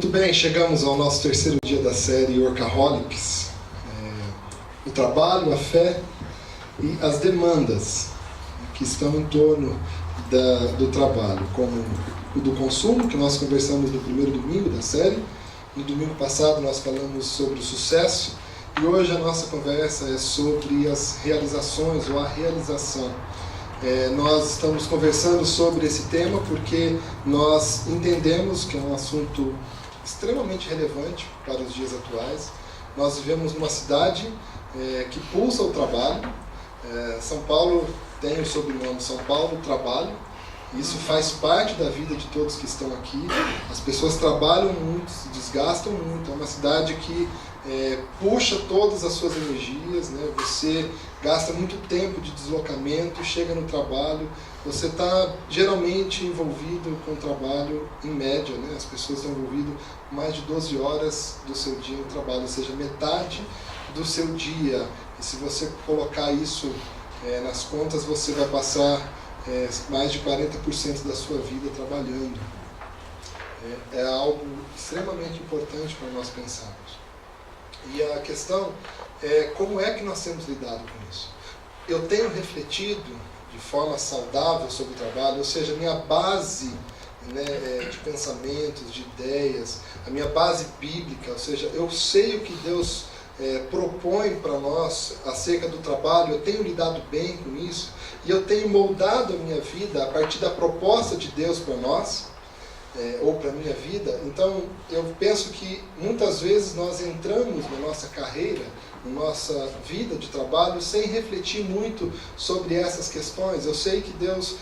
Muito bem, chegamos ao nosso terceiro dia da série Workaholics. O trabalho, a fé e as demandas que estão em torno do trabalho, como o do consumo, que nós conversamos no primeiro domingo da série. No domingo passado nós falamos sobre o sucesso e hoje a nossa conversa é sobre as realizações ou a realização. Nós estamos conversando sobre esse tema porque nós entendemos que é um assunto extremamente relevante para os dias atuais. Nós vivemos numa cidade que pulsa o trabalho. São Paulo tem o sobrenome São Paulo Trabalho. Isso faz parte da vida de todos que estão aqui. As pessoas trabalham muito, se desgastam muito. É uma cidade que puxa todas as suas energias, né? Você gasta muito tempo de deslocamento, chega no trabalho, você está geralmente envolvido com o trabalho em média, né? As pessoas estão envolvidas mais de 12 horas do seu dia no trabalho, ou seja, metade do seu dia. E se você colocar isso nas contas, você vai passar mais de 40% da sua vida trabalhando. É algo extremamente importante para nós pensarmos. E a questão é como é que nós temos lidado com isso. Eu tenho refletido de forma saudável sobre o trabalho, ou seja, a minha base de pensamentos, de ideias, a minha base bíblica, ou seja, eu sei o que Deus propõe para nós acerca do trabalho, eu tenho lidado bem com isso, e eu tenho moldado a minha vida a partir da proposta de Deus para nós, ou para a minha vida. Então eu penso que muitas vezes nós entramos na nossa carreira, na nossa vida de trabalho, sem refletir muito sobre essas questões. Eu sei que Deus,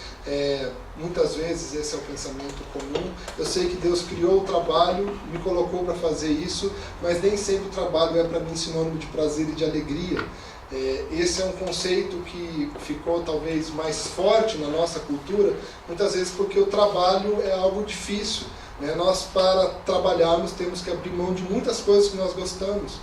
muitas vezes esse é o pensamento comum, eu sei que Deus criou o trabalho, me colocou para fazer isso, mas nem sempre o trabalho é para mim sinônimo de prazer e de alegria. Esse é um conceito que ficou talvez mais forte na nossa cultura, muitas vezes porque o trabalho é algo difícil, né? Nós, para trabalharmos, temos que abrir mão de muitas coisas que nós gostamos.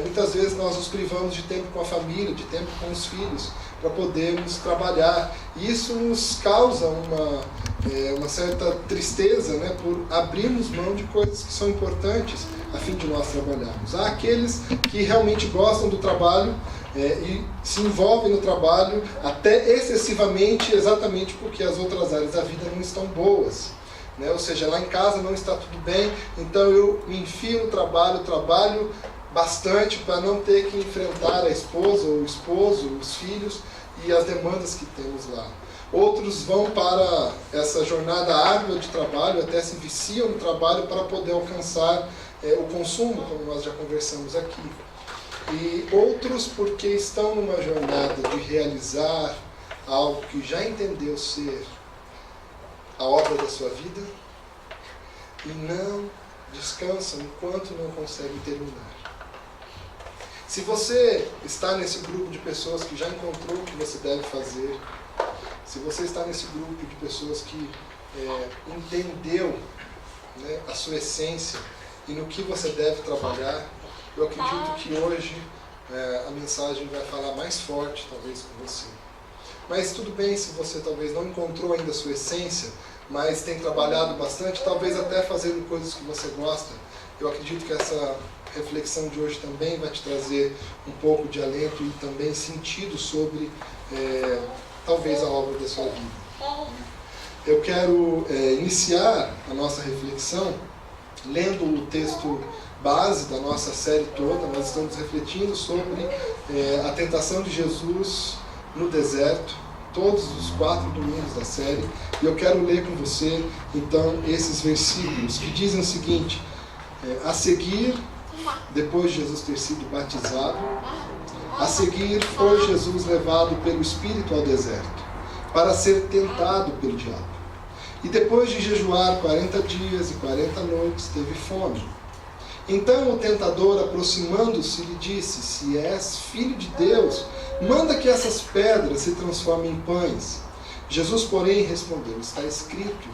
Muitas vezes nós nos privamos de tempo com a família, de tempo com os filhos, para podermos trabalhar. E isso nos causa uma certa tristeza, né, por abrirmos mão de coisas que são importantes a fim de nós trabalharmos. Há aqueles que realmente gostam do trabalho e se envolvem no trabalho até excessivamente, exatamente porque as outras áreas da vida não estão boas. Né? Ou seja, lá em casa não está tudo bem, então eu me enfio no trabalho bastante para não ter que enfrentar a esposa ou o esposo, os filhos e as demandas que temos lá. Outros vão para essa jornada árdua de trabalho, até se viciam no trabalho para poder alcançar o consumo, como nós já conversamos aqui. E outros porque estão numa jornada de realizar algo que já entendeu ser a obra da sua vida e não descansam enquanto não conseguem terminar. Se você está nesse grupo de pessoas que já encontrou o que você deve fazer, se você está nesse grupo de pessoas que entendeu, né, a sua essência e no que você deve trabalhar, eu acredito que hoje a mensagem vai falar mais forte, talvez, com você. Mas tudo bem se você talvez não encontrou ainda a sua essência, mas tem trabalhado bastante, talvez até fazendo coisas que você gosta. Eu acredito que essa reflexão de hoje também vai te trazer um pouco de alento e também sentido sobre talvez a obra da sua vida. Eu quero iniciar a nossa reflexão lendo o texto base da nossa série toda. Nós estamos refletindo sobre a tentação de Jesus no deserto, todos os 4 domingos da série, e eu quero ler com você então esses versículos que dizem o seguinte: a seguir, depois de Jesus ter sido batizado, a seguir foi Jesus levado pelo Espírito ao deserto, para ser tentado pelo diabo. E depois de jejuar 40 dias e 40 noites, teve fome. Então o tentador, aproximando-se, lhe disse: se és filho de Deus, manda que essas pedras se transformem em pães. Jesus, porém, respondeu: está escrito,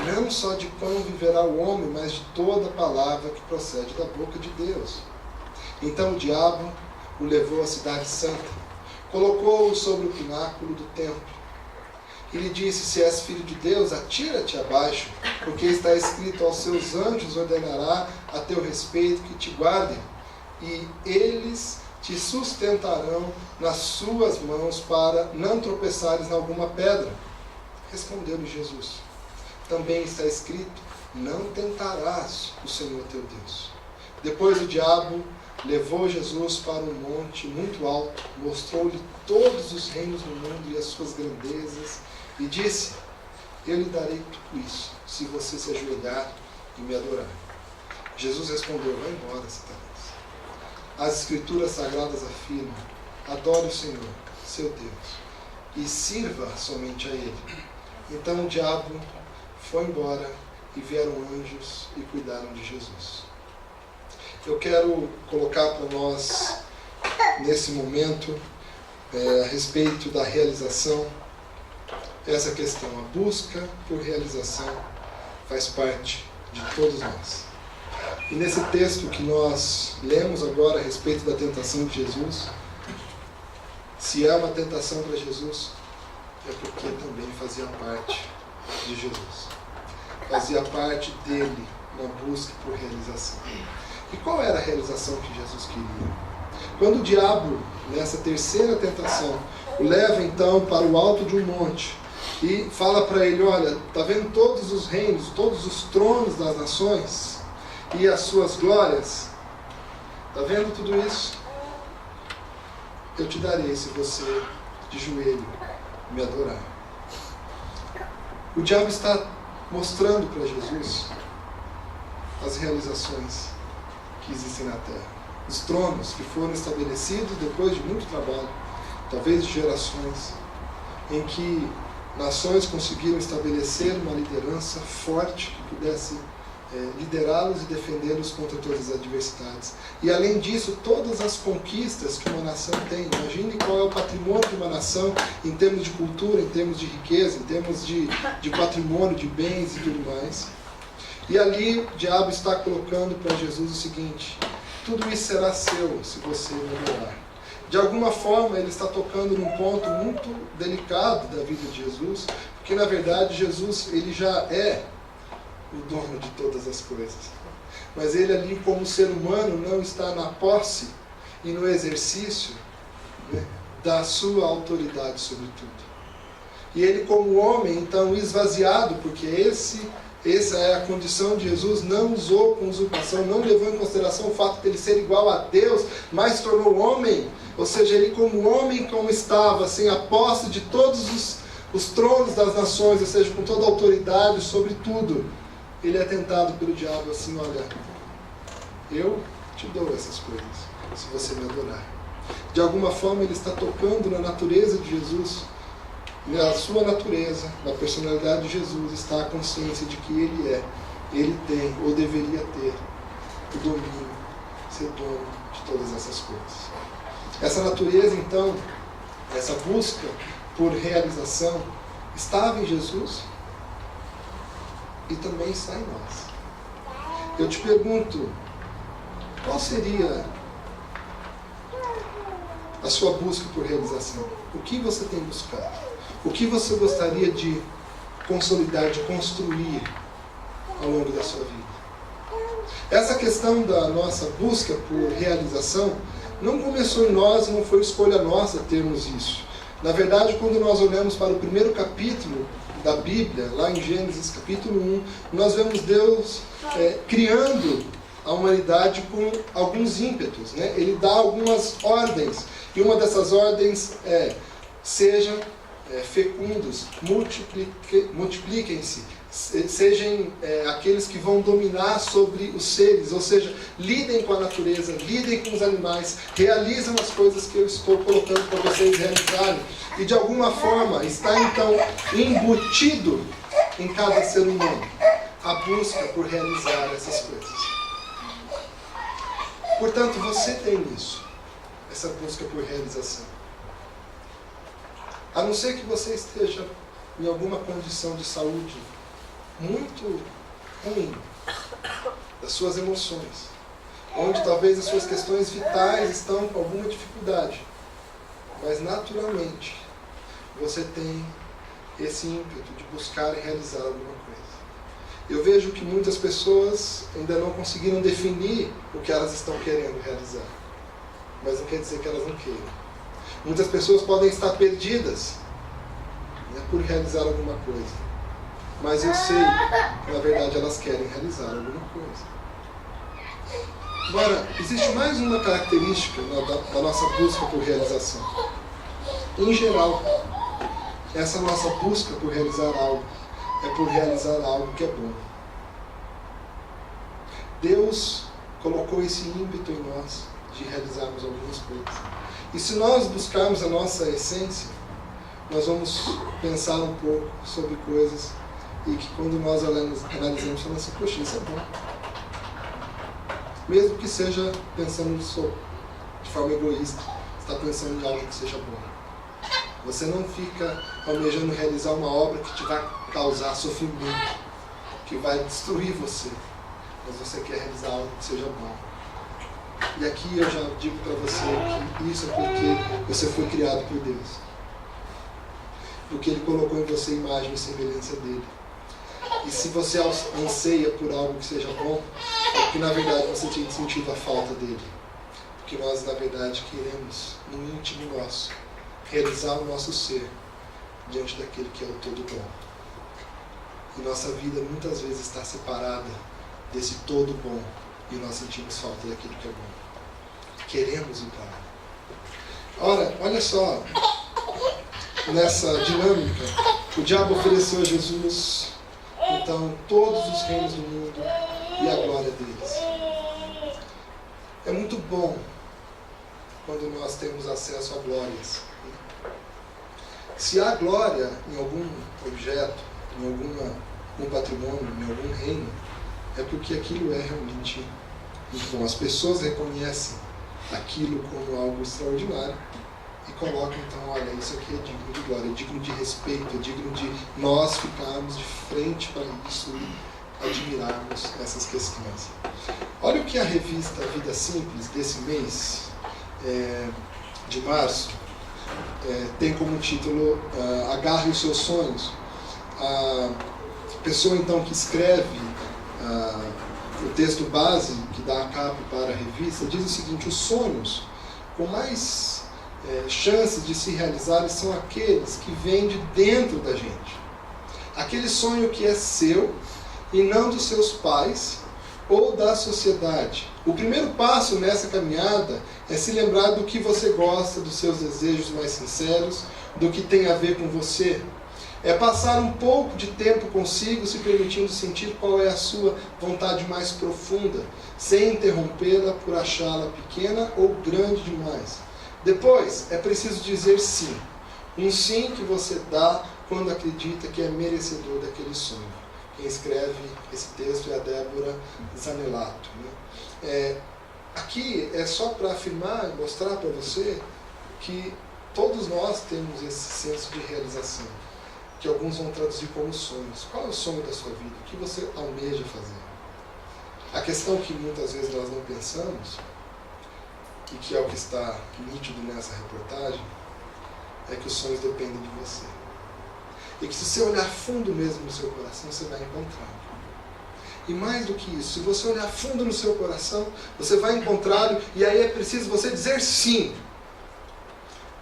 não só de pão viverá o homem, mas de toda palavra que procede da boca de Deus. Então o diabo o levou à cidade santa, colocou-o sobre o pináculo do templo e lhe disse: se és filho de Deus, atira-te abaixo, porque está escrito: aos seus anjos ordenará a teu respeito que te guardem, e eles te sustentarão nas suas mãos para não tropeçares em alguma pedra. Respondeu-lhe Jesus: também está escrito: não tentarás o Senhor teu Deus. Depois o diabo levou Jesus para um monte muito alto, mostrou-lhe todos os reinos do mundo e as suas grandezas, e disse: eu lhe darei tudo isso, se você se ajoelhar e me adorar. Jesus respondeu: vai embora, Satanás. As Escrituras Sagradas afirmam: adore o Senhor, seu Deus, e sirva somente a Ele. Então o diabo foi embora, e vieram anjos e cuidaram de Jesus. Eu quero colocar para nós, nesse momento, a respeito da realização, essa questão. A busca por realização faz parte de todos nós. E nesse texto que nós lemos agora a respeito da tentação de Jesus, se é uma tentação para Jesus, é porque também fazia parte de Jesus. Fazia parte dele na busca por realização. E qual era a realização que Jesus queria? Quando o diabo, nessa terceira tentação, o leva então para o alto de um monte e fala para ele: olha, está vendo todos os reinos, todos os tronos das nações e as suas glórias? Está vendo tudo isso? Eu te darei se você de joelho me adorar. O diabo está mostrando para Jesus as realizações que existem na terra. Os tronos que foram estabelecidos depois de muito trabalho, talvez de gerações, em que nações conseguiram estabelecer uma liderança forte que pudesse liderá-los e defendê-los contra todas as adversidades. E além disso, todas as conquistas que uma nação tem. Imagine qual é o patrimônio de uma nação em termos de cultura, em termos de riqueza, em termos de patrimônio, de bens e tudo mais. E ali o diabo está colocando para Jesus o seguinte: tudo isso será seu se você me adorar. De alguma forma ele está tocando num ponto muito delicado da vida de Jesus, porque na verdade Jesus ele já é o dono de todas as coisas. Mas ele ali como ser humano não está na posse e no exercício, né, da sua autoridade sobre tudo. E ele como homem então esvaziado, porque essa é a condição de Jesus, não usou com usurpação, não levou em consideração o fato de ele ser igual a Deus, mas tornou homem. Ou seja, ele como homem como estava, sem a posse de todos os tronos das nações, ou seja, com toda a autoridade sobre tudo, ele é tentado pelo diabo assim: olha, eu te dou essas coisas, se você me adorar. De alguma forma ele está tocando na natureza de Jesus. Na sua natureza, na personalidade de Jesus, está a consciência de que ele tem, ou deveria ter, o domínio, ser dono de todas essas coisas. Essa natureza, então, essa busca por realização, estava em Jesus e também está em nós. Eu te pergunto, qual seria a sua busca por realização? O que você tem buscado? O que você gostaria de consolidar, de construir ao longo da sua vida? Essa questão da nossa busca por realização não começou em nós, não foi escolha nossa termos isso. Na verdade, quando nós olhamos para o primeiro capítulo da Bíblia, lá em Gênesis capítulo 1, nós vemos Deus criando a humanidade com alguns ímpetos, né? Ele dá algumas ordens, e uma dessas ordens é: sejam fecundos, multipliquem-se, sejam aqueles que vão dominar sobre os seres, ou seja, lidem com a natureza, lidem com os animais, realizam as coisas que eu estou colocando para vocês realizarem. E de alguma forma está então embutido em cada ser humano a busca por realizar essas coisas. Portanto, você tem isso, essa busca por realização. A não ser que você esteja em alguma condição de saúde muito ruim, das suas emoções, onde talvez as suas questões vitais estão com alguma dificuldade, mas naturalmente você tem esse ímpeto de buscar e realizar alguma coisa. Eu vejo que muitas pessoas ainda não conseguiram definir o que elas estão querendo realizar. Mas não quer dizer que elas não queiram. Muitas pessoas podem estar perdidas, né, por realizar alguma coisa. Mas eu sei que, na verdade, elas querem realizar alguma coisa. Agora, existe mais uma característica da nossa busca por realização. Em geral, essa nossa busca por realizar algo é por realizar algo que é bom. Deus colocou esse ímpeto em nós de realizarmos algumas coisas. E se nós buscarmos a nossa essência, nós vamos pensar um pouco sobre coisas e que quando nós analisamos, falamos assim, poxa, isso é bom. Mesmo que seja pensando de forma egoísta, você está pensando em algo que seja bom. Você não fica almejando realizar uma obra que te vai causar sofrimento, que vai destruir você, mas você quer realizar algo que seja bom. E aqui eu já digo para você que isso é porque você foi criado por Deus. Porque Ele colocou em você a imagem e semelhança dEle. E se você anseia por algo que seja bom, é porque na verdade você tinha sentido a falta dele. Porque nós, na verdade, queremos, no íntimo nosso, realizar o nosso ser diante daquele que é o todo bom. E nossa vida muitas vezes está separada desse todo bom e nós sentimos falta daquilo que é bom. Queremos ir para lá. Ora, olha só, nessa dinâmica, o diabo ofereceu a Jesus então todos os reinos do mundo e a glória deles. É muito bom quando nós temos acesso a glórias. Se há glória em algum objeto, em algum patrimônio, em algum reino, é porque aquilo é realmente muito bom. As pessoas reconhecem aquilo como algo extraordinário e colocam, então, olha, isso aqui é digno de glória, é digno de respeito, é digno de nós ficarmos de frente para isso e admirarmos essas questões. Olha o que a revista Vida Simples, desse mês de março, tem como título Agarre os seus sonhos. A pessoa, então, que escreve o texto base, que dá a capa para a revista, diz o seguinte: os sonhos com mais chances de se realizarem são aqueles que vêm de dentro da gente. Aquele sonho que é seu e não dos seus pais ou da sociedade. O primeiro passo nessa caminhada é se lembrar do que você gosta, dos seus desejos mais sinceros, do que tem a ver com você. É passar um pouco de tempo consigo, se permitindo sentir qual é a sua vontade mais profunda, sem interrompê-la por achá-la pequena ou grande demais. Depois, é preciso dizer sim. Um sim que você dá quando acredita que é merecedor daquele sonho. Quem escreve esse texto é a Débora Zanelato. Aqui é só para afirmar e mostrar para você que todos nós temos esse senso de realização, que alguns vão traduzir como sonhos. Qual é o sonho da sua vida? O que você almeja fazer? A questão que muitas vezes nós não pensamos, e que é o que está nítido nessa reportagem, é que os sonhos dependem de você. E que se você olhar fundo mesmo no seu coração, você vai encontrar. E mais do que isso, se você olhar fundo no seu coração, você vai encontrá-lo, e aí é preciso você dizer sim.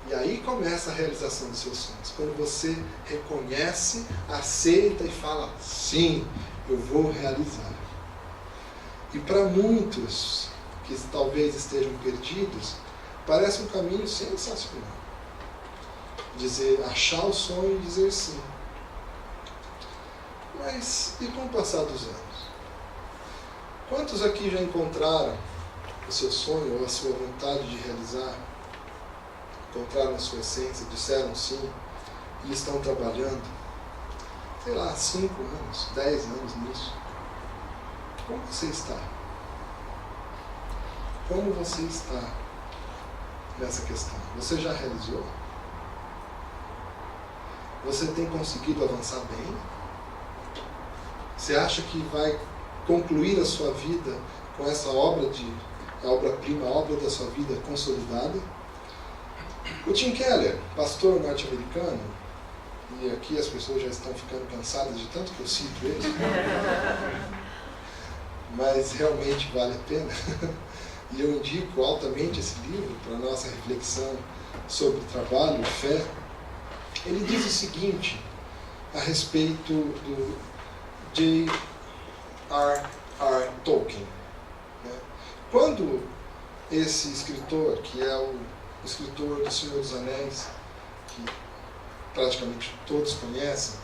E aí começa a realização dos seus sonhos. Quando você reconhece, aceita e fala, sim, eu vou realizar. E para muitos que talvez estejam perdidos, parece um caminho sensacional. Achar o sonho e dizer sim. Mas e com o passar dos anos? Quantos aqui já encontraram o seu sonho ou a sua vontade de realizar? Encontraram a sua essência, disseram sim e estão trabalhando, 5 anos, 10 anos nisso? Como você está? Como você está nessa questão? Você já realizou? Você tem conseguido avançar bem? Você acha que vai concluir a sua vida com essa a obra-prima, a obra da sua vida consolidada? O Tim Keller, pastor norte-americano, e aqui as pessoas já estão ficando cansadas de tanto que eu cito ele, mas realmente vale a pena. E eu indico altamente esse livro para a nossa reflexão sobre trabalho e fé. Ele diz o seguinte a respeito do J.R.R. Tolkien. Né? Quando esse escritor, que é o escritor do Senhor dos Anéis, que praticamente todos conhecem,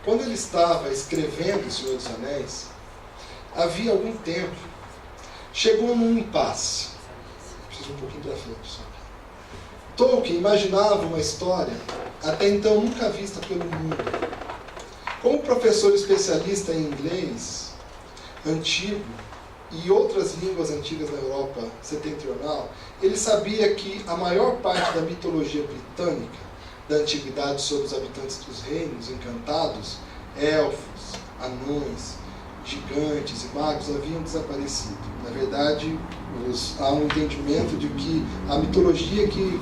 quando ele estava escrevendo o Senhor dos Anéis, havia algum tempo, chegou num impasse. Preciso um pouquinho para frente só. Tolkien imaginava uma história até então nunca vista pelo mundo. Como professor especialista em inglês antigo e outras línguas antigas na Europa setentrional, ele sabia que a maior parte da mitologia britânica da antiguidade sobre os habitantes dos reinos encantados, elfos, anões, gigantes e magos haviam desaparecido. Na verdade, há um entendimento de que a mitologia que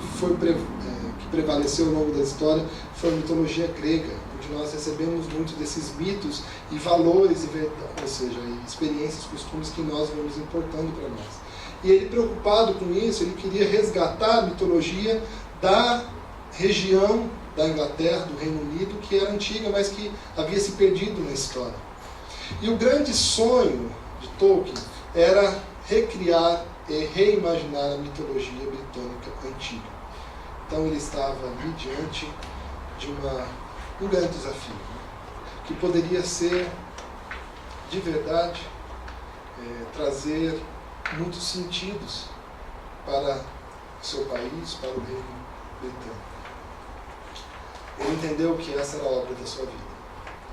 prevaleceu ao longo da história foi a mitologia grega, onde nós recebemos muito desses mitos e valores, ou seja, experiências, costumes que nós vamos importando para nós. E ele, preocupado com isso, ele queria resgatar a mitologia da região da Inglaterra, do Reino Unido, que era antiga, mas que havia se perdido na história. E o grande sonho de Tolkien era recriar e reimaginar a mitologia britânica antiga. Então ele estava ali diante de um grande desafio, né? Que poderia ser, de verdade, trazer muitos sentidos para o seu país, para o reino britânico. Ele entendeu que essa era a obra da sua vida.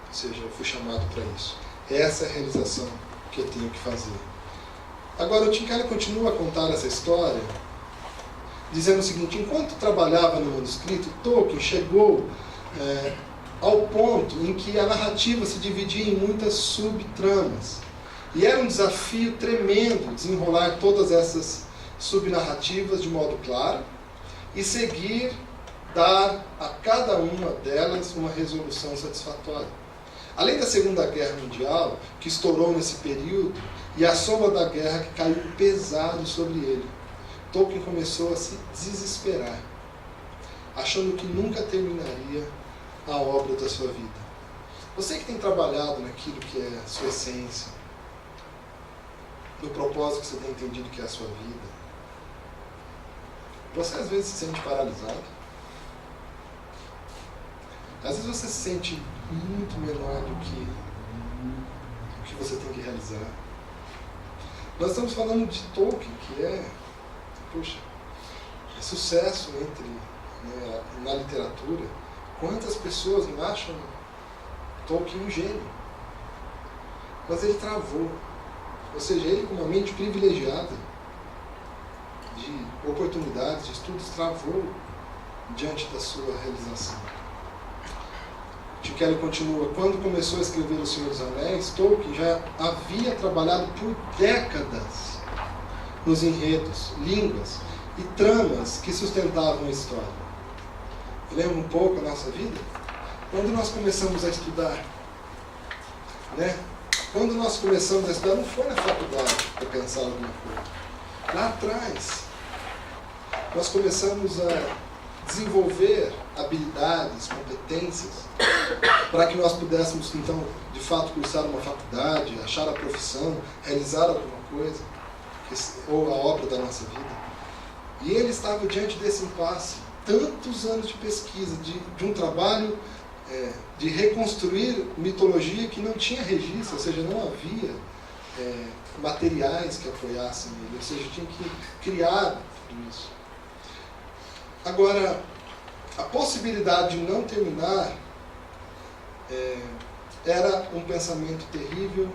Ou seja, eu fui chamado para isso. Essa é a realização que eu tenho que fazer. Agora, o Tim Keller continua a contar essa história, dizendo o seguinte: enquanto trabalhava no manuscrito, Tolkien chegou ao ponto em que a narrativa se dividia em muitas subtramas. E era um desafio tremendo desenrolar todas essas subnarrativas de modo claro e dar a cada uma delas uma resolução satisfatória. Além da Segunda Guerra Mundial, que estourou nesse período, e a sombra da guerra que caiu pesado sobre ele, Tolkien começou a se desesperar, achando que nunca terminaria a obra da sua vida. Você que tem trabalhado naquilo que é a sua essência, no propósito que você tem entendido que é a sua vida, você às vezes se sente paralisado. Às vezes você se sente muito menor do que você tem que realizar. Nós estamos falando de Tolkien, que é sucesso na literatura. Quantas pessoas não acham Tolkien um gênio? Mas ele travou. Ou seja, ele, com uma mente privilegiada de oportunidades, de estudos, travou diante da sua realização. Tim Keller continua: quando começou a escrever O Senhor dos Anéis, Tolkien já havia trabalhado por décadas nos enredos, línguas e tramas que sustentavam a história. Lembra um pouco a nossa vida? Quando nós começamos a estudar, né? Quando nós começamos a estudar, não foi na faculdade para pensar alguma coisa. Lá atrás, nós começamos a desenvolver habilidades, competências, para que nós pudéssemos, então, de fato, cursar uma faculdade, achar a profissão, realizar alguma coisa, ou a obra da nossa vida. E ele estava diante desse impasse, tantos anos de pesquisa, de um trabalho de reconstruir mitologia que não tinha registro, ou seja, não havia materiais que apoiassem ele, ou seja, tinha que criar tudo isso. Agora, a possibilidade de não terminar era um pensamento terrível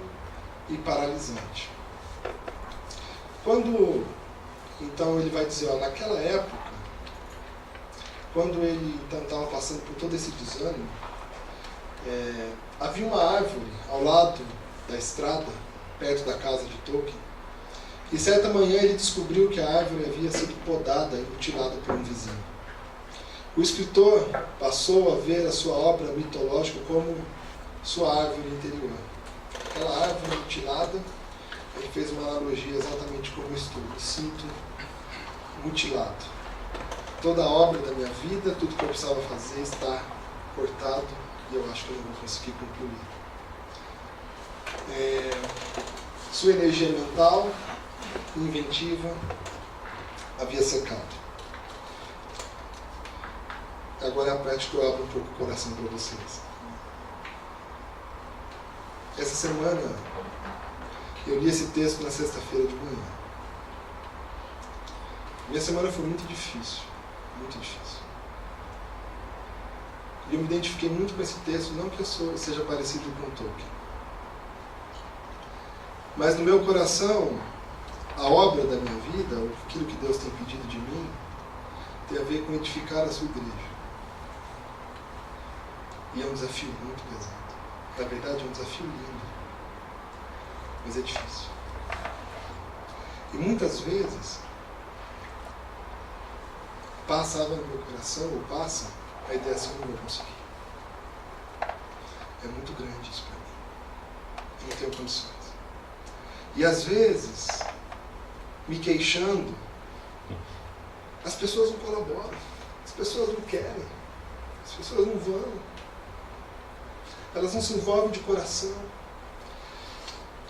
e paralisante. Quando, então, ele vai dizer, naquela época, quando ele então estava passando por todo esse desânimo, havia uma árvore ao lado da estrada, perto da casa de Tolkien, e certa manhã ele descobriu que a árvore havia sido podada e mutilada por um vizinho. O escritor passou a ver a sua obra mitológica como sua árvore interior. Aquela árvore mutilada, ele fez uma analogia exatamente como estou. Me sinto mutilado. Toda a obra da minha vida, tudo que eu precisava fazer está cortado e eu acho que eu não vou conseguir concluir. Sua energia mental, inventiva, havia secado. Agora é a prática que eu abro um pouco o coração para vocês. Essa semana, eu li esse texto na sexta-feira de manhã. Minha semana foi muito difícil. Muito difícil. E eu me identifiquei muito com esse texto, não que eu seja parecido com Tolkien. Mas no meu coração, a obra da minha vida, aquilo que Deus tem pedido de mim, tem a ver com edificar a sua igreja. E é um desafio muito pesado. Na verdade, é um desafio lindo. Mas é difícil. E muitas vezes, passava no meu coração, ou passa, a ideia assim, eu não vou conseguir. É muito grande isso para mim. Eu não tenho condições. E às vezes, me queixando, as pessoas não colaboram, as pessoas não querem, as pessoas não vão, elas não se envolvem de coração.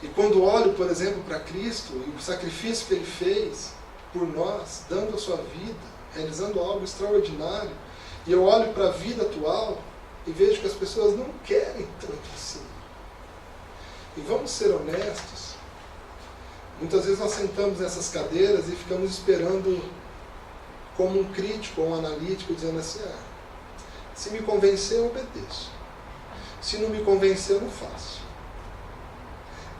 E quando olho, por exemplo, para Cristo e o sacrifício que Ele fez por nós, dando a sua vida, realizando algo extraordinário, e eu olho para a vida atual e vejo que as pessoas não querem tanto assim. E vamos ser honestos, muitas vezes nós sentamos nessas cadeiras e ficamos esperando como um crítico ou um analítico, dizendo assim, se me convencer eu obedeço, se não me convencer eu não faço.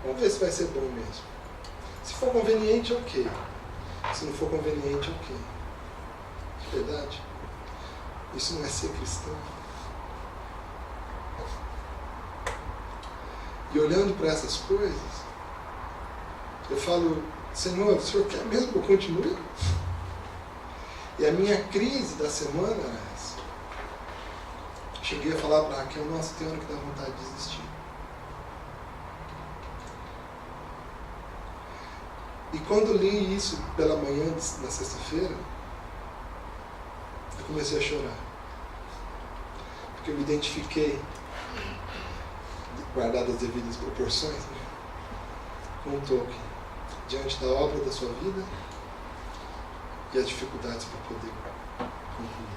Vamos ver se vai ser bom mesmo. Se for conveniente, ok. Se não for conveniente, ok. De verdade, isso não é ser cristão. E olhando para essas coisas, eu falo, Senhor, o Senhor quer mesmo que eu continue? E a minha crise da semana era essa. Cheguei a falar para Raquel, nossa, tem hora que dá vontade de desistir. E quando li isso pela manhã, na sexta-feira, eu comecei a chorar. Porque eu me identifiquei, guardadas as devidas proporções, com Tolkien, diante da obra da sua vida e as dificuldades para poder concluir.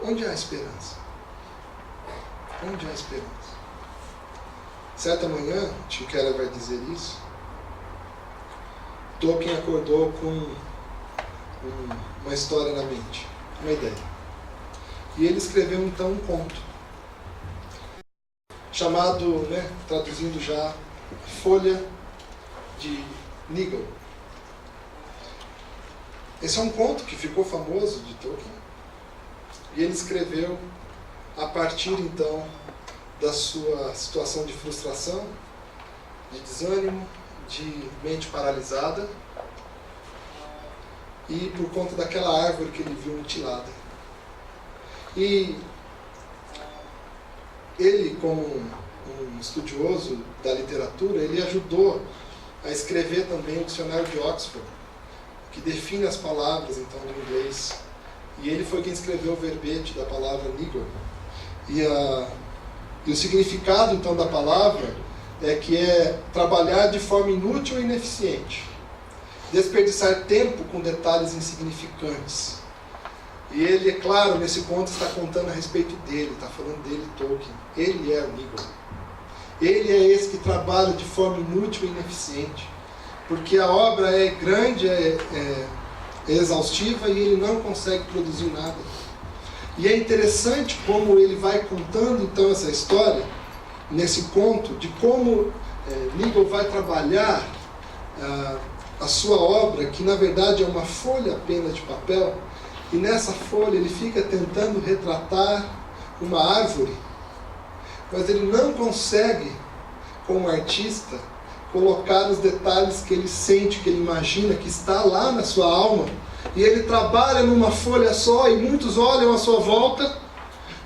Onde há esperança? Onde há esperança? Certa manhã, Tim Keller vai dizer isso, Tolkien acordou com uma história na mente, uma ideia. E ele escreveu então um conto, chamado, traduzindo já, Folha de Nigel. Esse é um conto que ficou famoso de Tolkien, e ele escreveu a partir então da sua situação de frustração, de desânimo, de mente paralisada, e por conta daquela árvore que ele viu mutilada. E ele, como um estudioso da literatura, ele ajudou a escrever também o dicionário de Oxford, que define as palavras então do inglês. E ele foi quem escreveu o verbete da palavra Nigel. E o significado então da palavra é trabalhar de forma inútil e ineficiente, desperdiçar tempo com detalhes insignificantes. E ele, é claro, nesse conto está contando a respeito dele, está falando dele, Tolkien. Ele é o Nigel. Ele é esse que trabalha de forma inútil e ineficiente, porque a obra é grande, é exaustiva e ele não consegue produzir nada. E é interessante como ele vai contando então essa história, nesse conto, de como Nigel vai trabalhar a sua obra, que na verdade é uma folha apenas de papel, e nessa folha ele fica tentando retratar uma árvore, mas ele não consegue, como artista, colocar os detalhes que ele sente, que ele imagina, que está lá na sua alma, e ele trabalha numa folha só, e muitos olham à sua volta,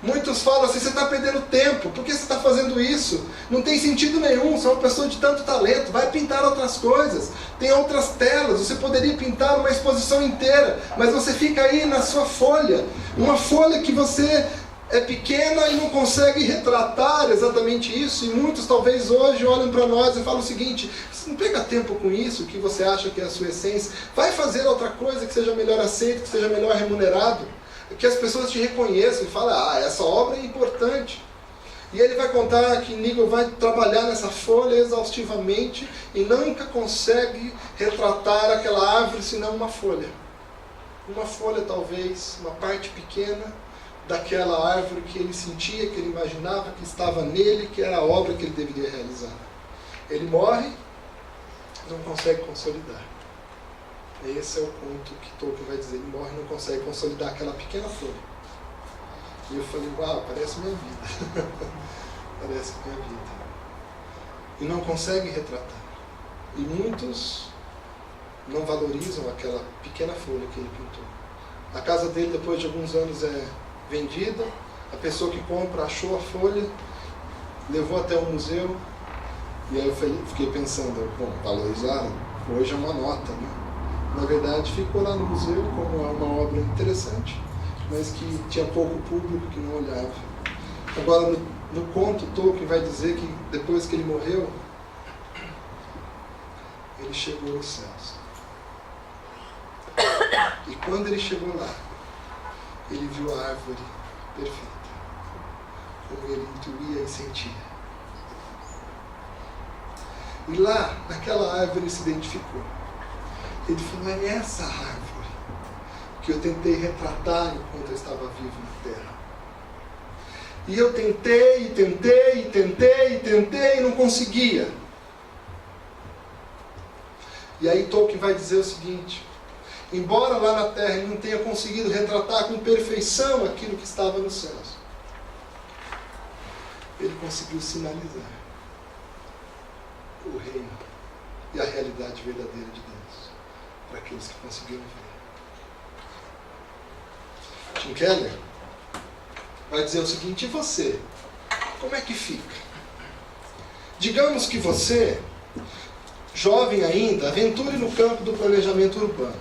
muitos falam assim: você está perdendo tempo, por que você está fazendo isso? Não tem sentido nenhum, você é uma pessoa de tanto talento, vai pintar outras coisas, tem outras telas, você poderia pintar uma exposição inteira, mas você fica aí na sua folha, uma folha que você é pequena e não consegue retratar exatamente isso. E muitos talvez hoje olham para nós e falam o seguinte: você não pega tempo com isso, que você acha que é a sua essência, vai fazer outra coisa que seja melhor aceito, que seja melhor remunerado, que as pessoas te reconheçam e falem: ah, essa obra é importante. E ele vai contar que Nigel vai trabalhar nessa folha exaustivamente e nunca consegue retratar aquela árvore senão uma folha. Uma folha, talvez, uma parte pequena daquela árvore que ele sentia, que ele imaginava que estava nele, que era a obra que ele deveria realizar. Ele morre, não consegue consolidar. Esse é o ponto que Tolkien vai dizer: ele morre e não consegue consolidar aquela pequena folha. E eu falei: uau, parece minha vida. Parece minha vida. E não consegue retratar. E muitos não valorizam aquela pequena folha que ele pintou. A casa dele, depois de alguns anos, é vendida. A pessoa que compra achou a folha, levou até o museu. E aí eu fiquei pensando: bom, valorizaram, hoje é uma nota, né? Na verdade, ficou lá no museu como uma obra interessante, mas que tinha pouco público que não olhava. Agora, no conto, Tolkien vai dizer que depois que ele morreu, ele chegou aos céus. E quando ele chegou lá, ele viu a árvore perfeita, como ele intuía e sentia. E lá, naquela árvore, ele se identificou. Ele falou: é essa árvore que eu tentei retratar enquanto eu estava vivo na terra. E eu tentei, e tentei, e tentei, e tentei, e não conseguia. E aí Tolkien vai dizer o seguinte: embora lá na terra ele não tenha conseguido retratar com perfeição aquilo que estava nos céus, ele conseguiu sinalizar o reino e a realidade verdadeira de Deus para aqueles que conseguiram ver. Tim Keller vai dizer o seguinte: e você? Como é que fica? Digamos que você, jovem ainda, aventure no campo do planejamento urbano,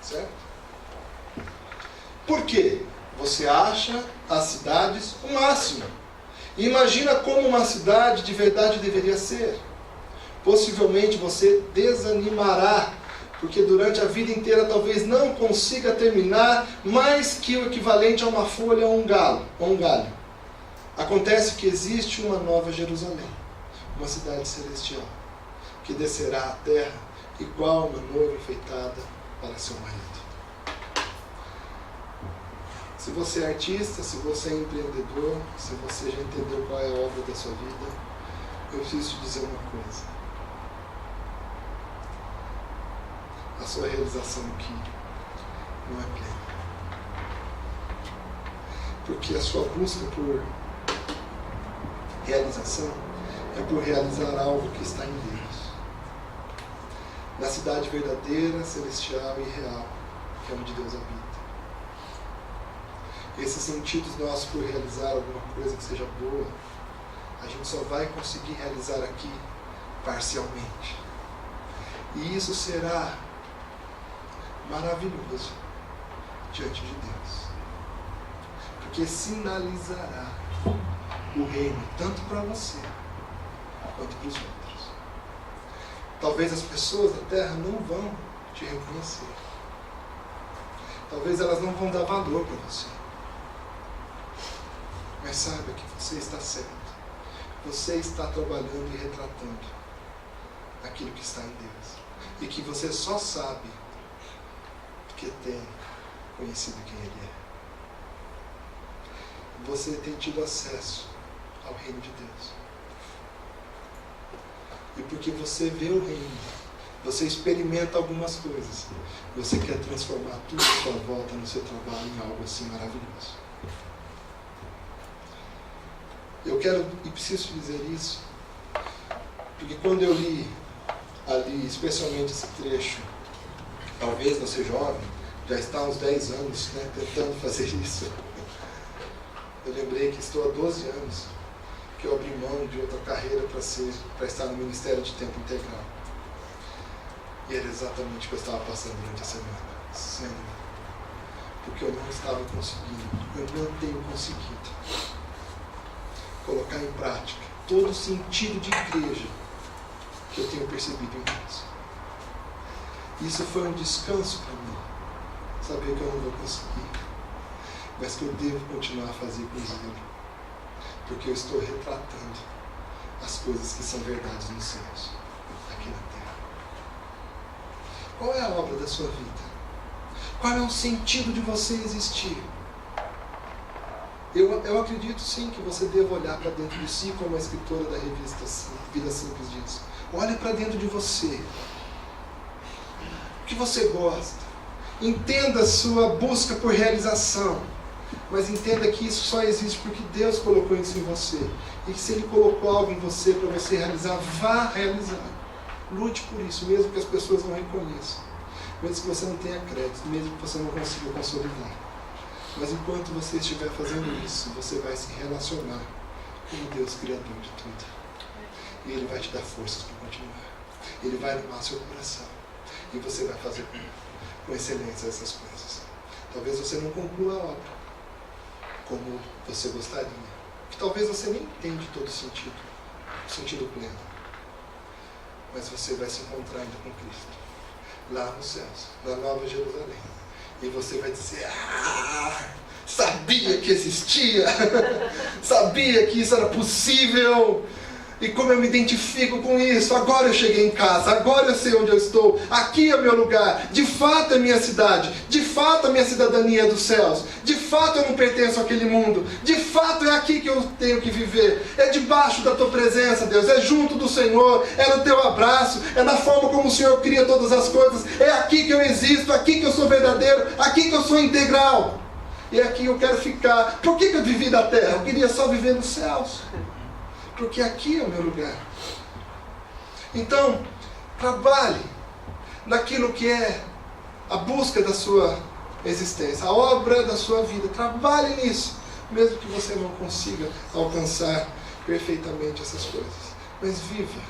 certo? Por quê? Você acha as cidades o máximo. E imagina como uma cidade de verdade deveria ser. Possivelmente você desanimará, porque durante a vida inteira talvez não consiga terminar mais que o equivalente a uma folha ou um galho. Acontece que existe uma nova Jerusalém, uma cidade celestial, que descerá à terra igual uma noiva enfeitada para seu marido. Se você é artista, se você é empreendedor, se você já entendeu qual é a obra da sua vida, eu preciso te dizer uma coisa: a sua realização aqui não é plena. Porque a sua busca por realização é por realizar algo que está em Deus. Na cidade verdadeira, celestial e real, que é onde Deus habita. Esses sentidos nossos por realizar alguma coisa que seja boa, a gente só vai conseguir realizar aqui parcialmente. E isso será maravilhoso diante de Deus, porque sinalizará o reino tanto para você quanto para os outros. Talvez as pessoas da terra não vão te reconhecer, talvez elas não vão dar valor para você, mas saiba que você está certo, você está trabalhando e retratando aquilo que está em Deus, e que você só sabe porque tem conhecido quem Ele é. Você tem tido acesso ao reino de Deus. E porque você vê o reino, você experimenta algumas coisas, você quer transformar tudo à sua volta no seu trabalho em algo assim maravilhoso. Eu quero e preciso dizer isso, porque quando eu li ali, especialmente esse trecho. Talvez você jovem, já está há uns 10 anos, né, tentando fazer isso. Eu lembrei que estou há 12 anos que eu abri mão de outra carreira para estar no ministério de tempo integral. E era exatamente o que eu estava passando durante a semana. Sério. Porque eu não estava conseguindo, eu não tenho conseguido colocar em prática todo o sentido de igreja que eu tenho percebido em Deus. Isso foi um descanso para mim, saber que eu não vou conseguir, mas que eu devo continuar a fazer com zelo, porque eu estou retratando as coisas que são verdades nos céus, aqui na terra. Qual é a obra da sua vida? Qual é o sentido de você existir? Eu acredito sim que você deva olhar para dentro de si, como a escritora da revista Vida Simples diz. Olhe para dentro de você. O que você gosta? Entenda a sua busca por realização. Mas entenda que isso só existe porque Deus colocou isso em você. E que se Ele colocou algo em você para você realizar, vá realizar. Lute por isso, mesmo que as pessoas não reconheçam. Mesmo que você não tenha crédito, mesmo que você não consiga consolidar. Mas enquanto você estiver fazendo isso, você vai se relacionar com o Deus Criador de tudo. E Ele vai te dar forças para continuar. Ele vai animar seu coração. E você vai fazer com excelência essas coisas. Talvez você não conclua a obra como você gostaria. Que talvez você nem entende todo o sentido pleno. Mas você vai se encontrar ainda com Cristo. Lá nos céus, na Nova Jerusalém. E você vai dizer, sabia que existia, sabia que isso era possível, e como eu me identifico com isso, agora eu cheguei em casa, agora eu sei onde eu estou, aqui é o meu lugar, de fato é minha cidade, de fato a minha cidadania é dos céus, de fato eu não pertenço àquele mundo, de fato é aqui que eu tenho que viver, é debaixo da tua presença, Deus, é junto do Senhor, é no teu abraço, é na forma como o Senhor cria todas as coisas, é aqui que eu existo, aqui que eu sou verdadeiro, aqui que eu sou integral, e aqui eu quero ficar. Por que eu vivi da terra? Eu queria só viver nos céus, porque aqui é o meu lugar. Então, trabalhe naquilo que é a busca da sua existência, a obra da sua vida. Trabalhe nisso, mesmo que você não consiga alcançar perfeitamente essas coisas. Mas viva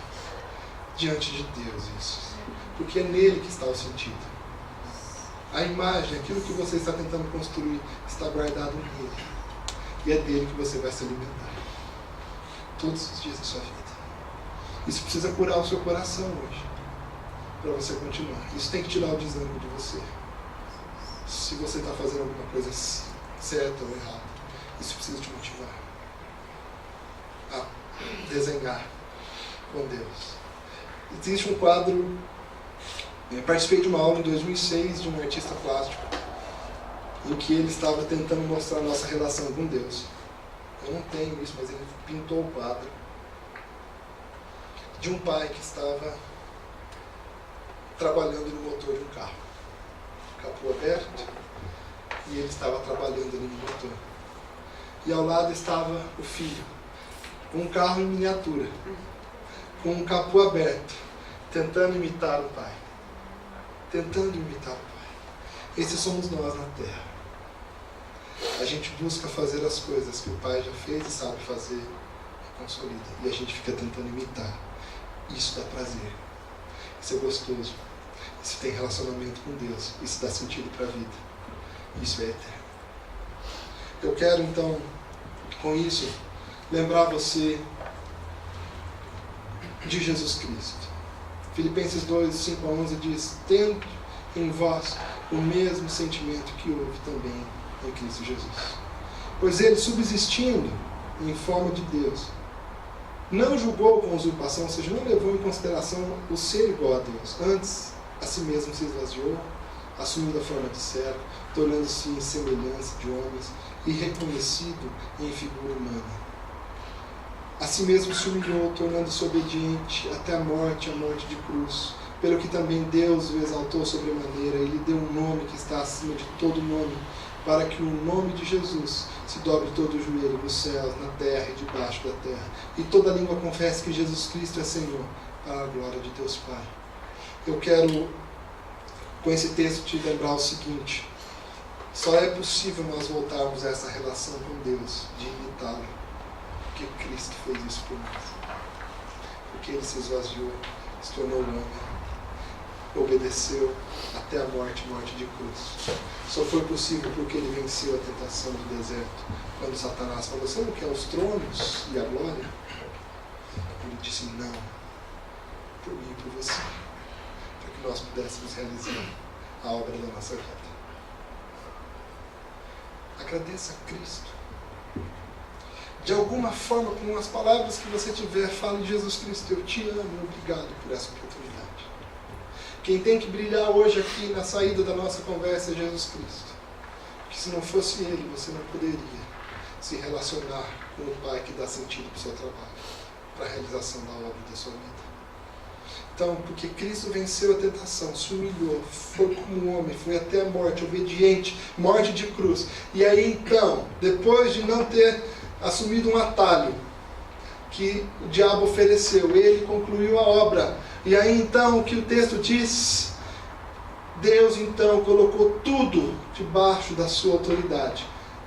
diante de Deus isso, porque é nele que está o sentido. A imagem, aquilo que você está tentando construir, está guardado nele. E é dele que você vai se alimentar todos os dias da sua vida. Isso precisa curar o seu coração hoje, para você continuar. Isso tem que tirar o desânimo de você. Se você está fazendo alguma coisa certa ou errada, isso precisa te motivar a desenhar com Deus. Existe um quadro, eu participei de uma aula em 2006 de um artista plástico, em que ele estava tentando mostrar a nossa relação com Deus. Eu não tenho isso, mas ele pintou o quadro de um pai que estava trabalhando no motor de um carro. Capô aberto, e ele estava trabalhando ali no motor. E ao lado estava o filho, com um carro em miniatura, com um capô aberto, tentando imitar o pai. Tentando imitar o pai. Esses somos nós na terra. A gente busca fazer as coisas que o pai já fez e sabe fazer e consolida. E a gente fica tentando imitar. Isso dá prazer. Isso é gostoso. Isso tem relacionamento com Deus. Isso dá sentido para a vida. Isso é eterno. Eu quero então, com isso, lembrar você de Jesus Cristo. Filipenses 2, 5 a 11 diz: tendo em vós o mesmo sentimento que houve também em Cristo Jesus. Pois ele, subsistindo em forma de Deus, não julgou com usurpação, ou seja, não levou em consideração o ser igual a Deus. Antes, a si mesmo se esvaziou, assumindo a forma de servo, tornando-se em semelhança de homens e reconhecido em figura humana. A si mesmo se humilhou, tornando-se obediente até a morte de cruz, pelo que também Deus o exaltou sobremaneira e lhe deu um nome que está acima de todo nome, para que o nome de Jesus se dobre todo o joelho nos céus, na terra e debaixo da terra, e toda língua confesse que Jesus Cristo é Senhor, para a glória de Deus Pai. eu quero, com esse texto, te lembrar o seguinte: só é possível nós voltarmos a essa relação com Deus, de imitá-lo, porque Cristo fez isso por nós. Porque Ele se esvaziou, se tornou homem, obedeceu até a morte de cruz. Só foi possível porque Ele venceu a tentação do deserto. Quando Satanás falou: você não quer os tronos e a glória? Ele disse: não, por mim e por você, para que nós pudéssemos realizar a obra da nossa vida. Agradeça a Cristo. De alguma forma, com as palavras que você tiver, fale: Jesus Cristo, eu te amo, obrigado por essa oportunidade. Quem tem que brilhar hoje aqui na saída da nossa conversa é Jesus Cristo. Porque se não fosse Ele, você não poderia se relacionar com o Pai que dá sentido para o seu trabalho, para a realização da obra da sua vida. Então, porque Cristo venceu a tentação, se humilhou, foi como homem, foi até a morte, obediente, morte de cruz. E aí então, depois de não ter assumido um atalho que o diabo ofereceu, ele concluiu a obra. E aí então, o que o texto diz? Deus então colocou tudo debaixo da sua autoridade.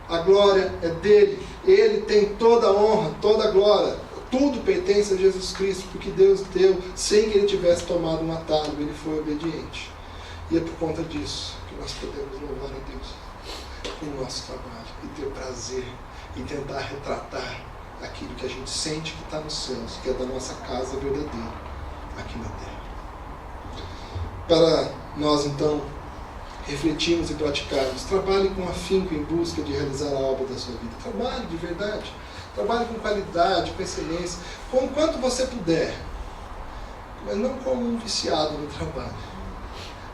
A glória é dele, ele tem toda a honra, toda a glória. Tudo pertence a Jesus Cristo, porque Deus deu sem que ele tivesse tomado um atalho, ele foi obediente. E é por conta disso que nós podemos louvar a Deus com o nosso trabalho e ter prazer em tentar retratar aquilo que a gente sente que está nos céus, que é da nossa casa verdadeira, aqui na terra. Para nós então refletirmos e praticarmos, trabalhe com afinco em busca de realizar a obra da sua vida. Trabalhe de verdade. Trabalhe com qualidade, com excelência, com o quanto você puder. Mas não como um viciado no trabalho.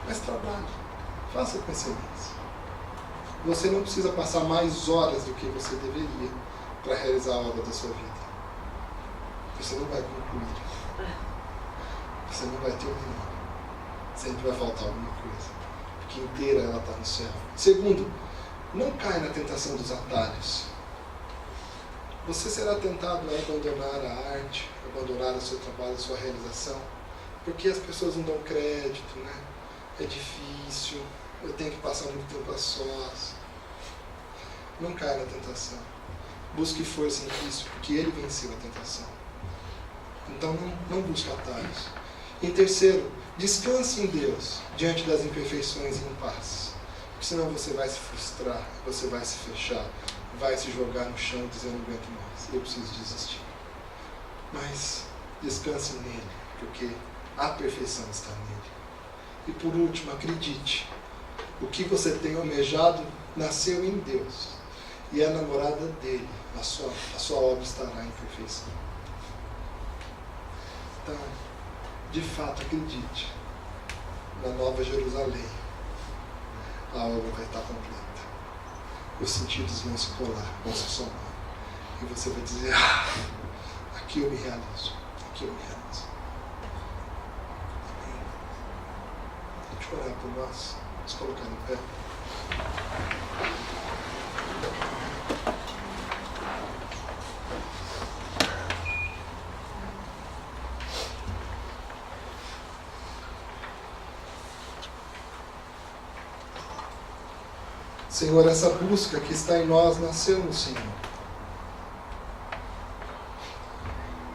Mas trabalhe. Faça com excelência. Você não precisa passar mais horas do que você deveria para realizar a obra da sua vida. Você não vai concluir. Você não vai terminar. Sempre vai faltar alguma coisa. Porque inteira ela está no céu. Segundo, não caia na tentação dos atalhos. Você será tentado a abandonar a arte, abandonar o seu trabalho, a sua realização, porque as pessoas não dão crédito, né? É difícil, eu tenho que passar muito tempo a sós. Não caia na tentação. Busque força em Cristo, porque Ele venceu a tentação. Então não busque atalhos. Em terceiro, descanse em Deus diante das imperfeições e impasses. Porque senão você vai se frustrar, você vai se fechar, vai se jogar no chão dizendo: não aguento mais, eu preciso desistir. Mas descanse nele, porque a perfeição está nele. E por último, acredite, o que você tem almejado nasceu em Deus, e é a namorada dele, a sua obra estará em perfeição. Então, de fato, acredite, na Nova Jerusalém a obra vai estar completa. Os sentidos vão se colar, vão se somar. E você vai dizer: aqui eu me realizo, aqui eu me realizo. Amém. Deixa eu orar por nós, nos colocar em pé. Senhor, essa busca que está em nós nasceu no Senhor.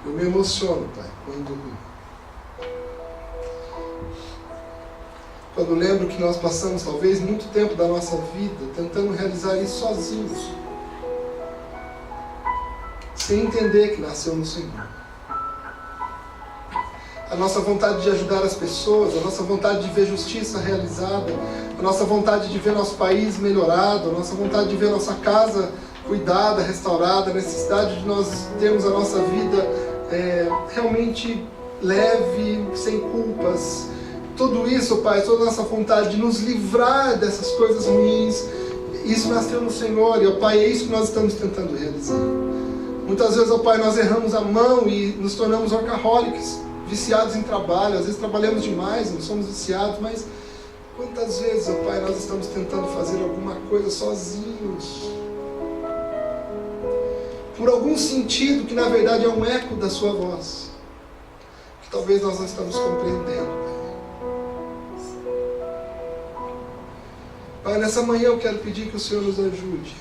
Eu me emociono, Pai, quando lembro que nós passamos talvez muito tempo da nossa vida tentando realizar isso sozinhos, sem entender que nasceu no Senhor. A nossa vontade de ajudar as pessoas, a nossa vontade de ver justiça realizada, a nossa vontade de ver nosso país melhorado, a nossa vontade de ver nossa casa cuidada, restaurada, a necessidade de nós termos a nossa vida realmente leve, sem culpas. Tudo isso, Pai, toda a nossa vontade de nos livrar dessas coisas ruins, isso nasceu no Senhor, e, ó Pai, é isso que nós estamos tentando realizar. Muitas vezes, ó Pai, nós erramos a mão e nos tornamos workaholics, viciados em trabalho. Às vezes trabalhamos demais, não somos viciados, mas quantas vezes, ó Pai, nós estamos tentando fazer alguma coisa sozinhos, por algum sentido que na verdade é um eco da sua voz, que talvez nós não estamos compreendendo, Pai. Pai, nessa manhã eu quero pedir que o Senhor nos ajude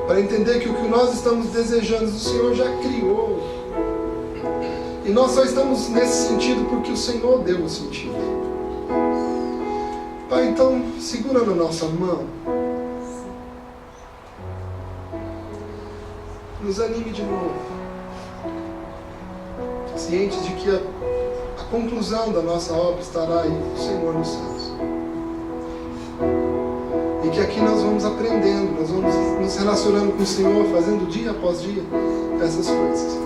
para entender que o que nós estamos desejando, o Senhor já criou. E nós só estamos nesse sentido porque o Senhor deu o sentido. Pai, então, segura na nossa mão. Nos anime de novo. Cientes de que a conclusão da nossa obra estará aí, o Senhor nos céus. E que aqui nós vamos aprendendo, nós vamos nos relacionando com o Senhor, fazendo dia após dia essas coisas.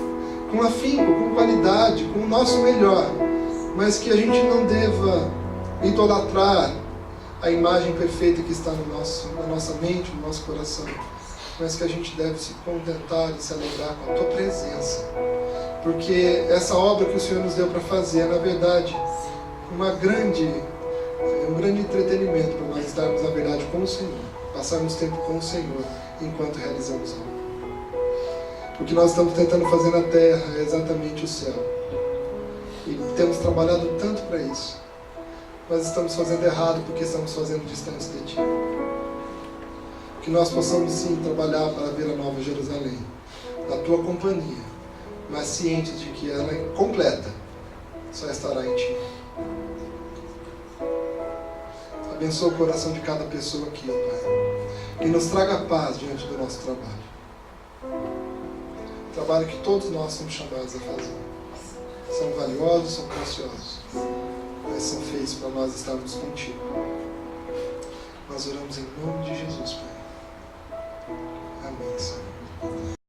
Com afinco, com qualidade, com o nosso melhor. Mas que a gente não deva idolatrar a imagem perfeita que está na nossa mente, no nosso coração. Mas que a gente deve se contentar e se alegrar com a Tua presença. Porque essa obra que o Senhor nos deu para fazer é, na verdade, um grande entretenimento para nós estarmos, na verdade, com o Senhor. Passarmos tempo com o Senhor enquanto realizamos a obra. O que nós estamos tentando fazer na terra é exatamente o céu. E temos trabalhado tanto para isso. Nós estamos fazendo errado porque estamos fazendo distante de Ti. Que nós possamos sim trabalhar para ver a Nova Jerusalém, na Tua companhia, mas cientes de que ela é completa, só estará em Ti. Abençoa o coração de cada pessoa aqui, ó Pai. Que nos traga paz diante do nosso trabalho. Trabalho que todos nós somos chamados a fazer. São valiosos, são preciosos, mas são feitos para nós estarmos contigo. Nós oramos em nome de Jesus, Pai. Amém, Senhor.